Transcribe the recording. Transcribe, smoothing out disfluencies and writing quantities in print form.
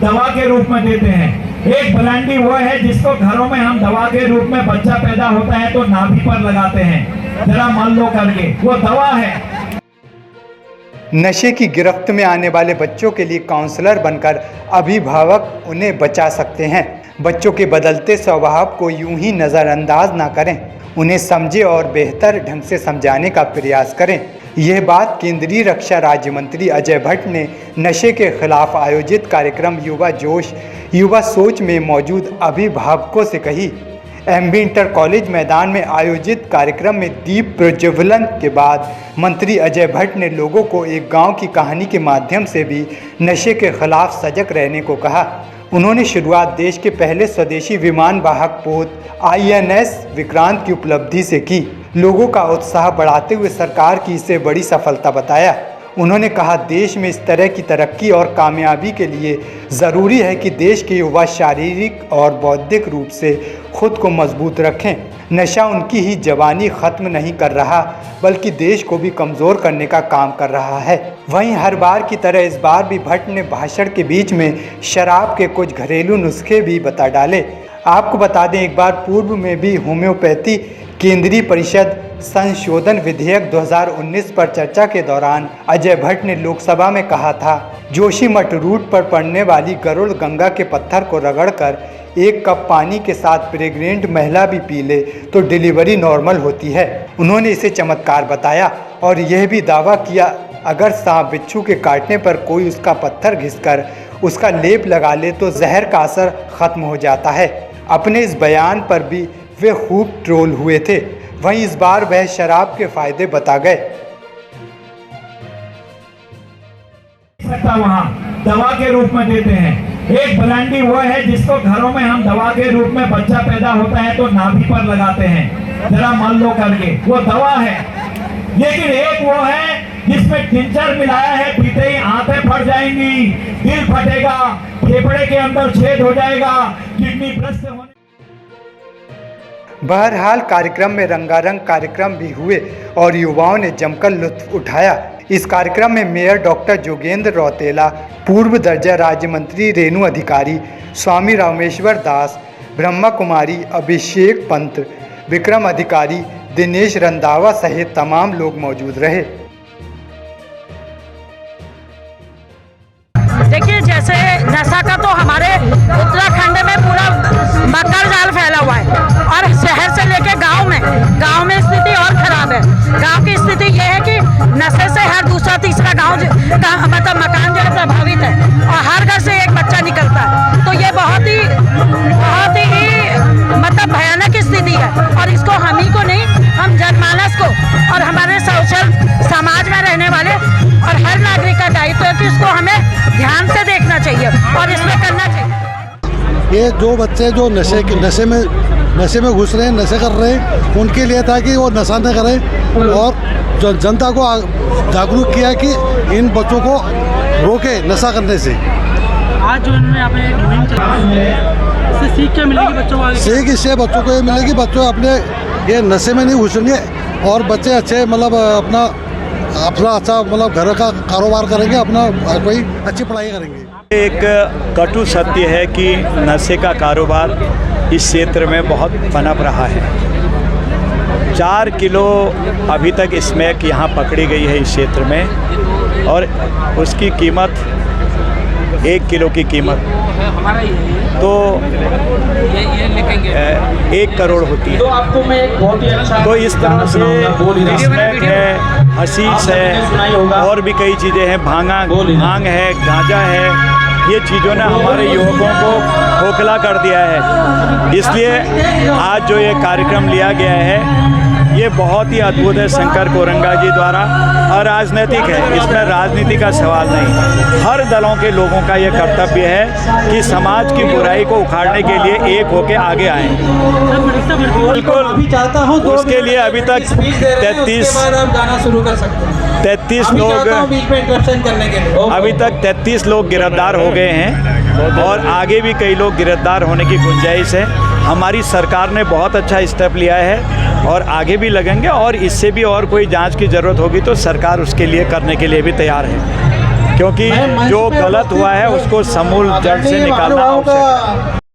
दवा के रूप में देते हैं। एक ब्रांडी वो है जिसको घरों में हम दवा के रूप में बच्चा पैदा होता है तो नाभि पर लगाते हैं, जरा मान लो करके, वो दवा है। नशे की गिरफ्त में आने वाले बच्चों के लिए काउंसलर बनकर अभिभावक उन्हें बचा सकते हैं। बच्चों के बदलते स्वभाव को यूं ही नज़रअंदाज ना करें, उन्हें समझें और बेहतर ढंग से समझाने का प्रयास करें। यह बात केंद्रीय रक्षा राज्य मंत्री अजय भट्ट ने नशे के खिलाफ आयोजित कार्यक्रम युवा जोश युवा सोच में मौजूद अभिभावकों से कही। एमबी इंटर कॉलेज मैदान में आयोजित कार्यक्रम में दीप प्रज्वलन के बाद मंत्री अजय भट्ट ने लोगों को एक गांव की कहानी के माध्यम से भी नशे के खिलाफ सजग रहने को कहा। उन्होंने शुरुआत देश के पहले स्वदेशी विमान वाहक पोत INS विक्रांत की उपलब्धि से की। लोगों का उत्साह बढ़ाते हुए सरकार की इसे बड़ी सफलता बताया। उन्होंने कहा, देश में इस तरह की तरक्की और कामयाबी के लिए ज़रूरी है कि देश के युवा शारीरिक और बौद्धिक रूप से खुद को मजबूत रखें। नशा उनकी ही जवानी ख़त्म नहीं कर रहा बल्कि देश को भी कमज़ोर करने का काम कर रहा है। वहीं हर बार की तरह इस बार भी भट्ट ने भाषण के बीच में शराब के कुछ घरेलू नुस्खे भी बता डाले। आपको बता दें, एक बार पूर्व में भी होम्योपैथी केंद्रीय परिषद संशोधन विधेयक 2019 पर चर्चा के दौरान अजय भट्ट ने लोकसभा में कहा था, जोशीमठ रूट पर पड़ने वाली गरुड़ गंगा के पत्थर को रगड़कर 1 कप पानी के साथ प्रेग्नेंट महिला भी पी ले तो डिलीवरी नॉर्मल होती है। उन्होंने इसे चमत्कार बताया और यह भी दावा किया, अगर सांप बिच्छू के काटने पर कोई उसका पत्थर घिसकर उसका लेप लगा ले तो जहर का असर खत्म हो जाता है। अपने इस बयान पर भी वे खूब ट्रोल हुए थे। वहीं इस बार वह शराब के फायदे बता गए। वहाँ दवा के रूप में देते हैं। एक ब्रांडी वो है जिसको घरों में हम दवा के रूप में बच्चा पैदा होता है तो नाभि पर लगाते हैं, जरा मान लो करके, वो दवा है। लेकिन एक वो है जिसमें टिंचर मिलाया है, पीते ही आंखें फट जाएंगी, दिल फटेगा, फेफड़े के अंदर छेद हो जाएगा, किडनी भ्रष्ट होने। बहरहाल कार्यक्रम में रंगारंग कार्यक्रम भी हुए और युवाओं ने जमकर लुत्फ उठाया। इस कार्यक्रम में मेयर डॉक्टर जोगेंद्र रौतेला, पूर्व दर्जा राज्य मंत्री रेणु अधिकारी, स्वामी रामेश्वर दास, ब्रह्मा कुमारी, अभिषेक पंत, विक्रम अधिकारी, दिनेश रंधावा सहित तमाम लोग मौजूद रहे। देखिए, जैसे नशा का तो हमारे उत्तराखंड में पूरा मकर जाल फैला हुआ है और शहर से लेके गांव में स्थिति और खराब है। गांव की स्थिति ये है कि नशे से हर दूसरा तीसरा गांव मतलब मकान जो है प्रभावित है और हर घर से एक बच्चा निकलता है। तो ये बहुत ही मतलब भयानक स्थिति है और इसको हम ही को नहीं, हम जनमानस को और हमारे सोशल समाज में रहने वाले और हर नागरिक का दायित्व है कि इसको हमें ध्यान से देखना चाहिए और इसमें करना चाहिए। ये जो बच्चे जो नशे में घुस रहे हैं, नशे कर रहे हैं, उनके लिए था कि वो नशा न करें और जनता को जागरूक किया कि इन बच्चों को रोके नशा करने से। आज जो इन्होंने आपने एक मुहिम चलाई है, इससे सीख क्या मिलेगी बच्चों को? सीख इससे बच्चों को ये मिलेगी, बच्चों अपने ये नशे में नहीं घुसेंगे और बच्चे अच्छे मतलब अपना अच्छा मतलब घर का कारोबार करेंगे, अपना कोई अच्छी पढ़ाई करेंगे। एक कटु सत्य है कि नशे का कारोबार इस क्षेत्र में बहुत पनप रहा है। 4 किलो अभी तक स्मैक यहाँ पकड़ी गई है इस क्षेत्र में और उसकी कीमत 1 किलो की कीमत तो 1 करोड़ होती है। तो इस तरह से स्मैक है, हशीश है और भी कई चीज़ें हैं, भांग है, गांजा है, ये चीज़ों ने हमारे युवकों को खोखला कर दिया है। इसलिए आज जो ये कार्यक्रम लिया गया है ये बहुत ही अद्भुत है, शंकर कोरंगा जी द्वारा, अराजनैतिक है, इसमें राजनीति का सवाल नहीं। हर दलों के लोगों का ये कर्तव्य है कि समाज की बुराई को उखाड़ने के लिए एक होकर आगे आएँ। बिल्कुल, उसके लिए अभी तक 33 लोग गिरफ्तार हो गए हैं और आगे भी कई लोग गिरफ्तार होने की गुंजाइश है। हमारी सरकार ने बहुत अच्छा स्टेप लिया है और आगे भी लगेंगे और इससे भी और कोई जांच की ज़रूरत होगी तो सरकार उसके लिए करने के लिए भी तैयार है। क्योंकि जो गलत हुआ है उसको समूल जड़ से निकालना आवश्यक है।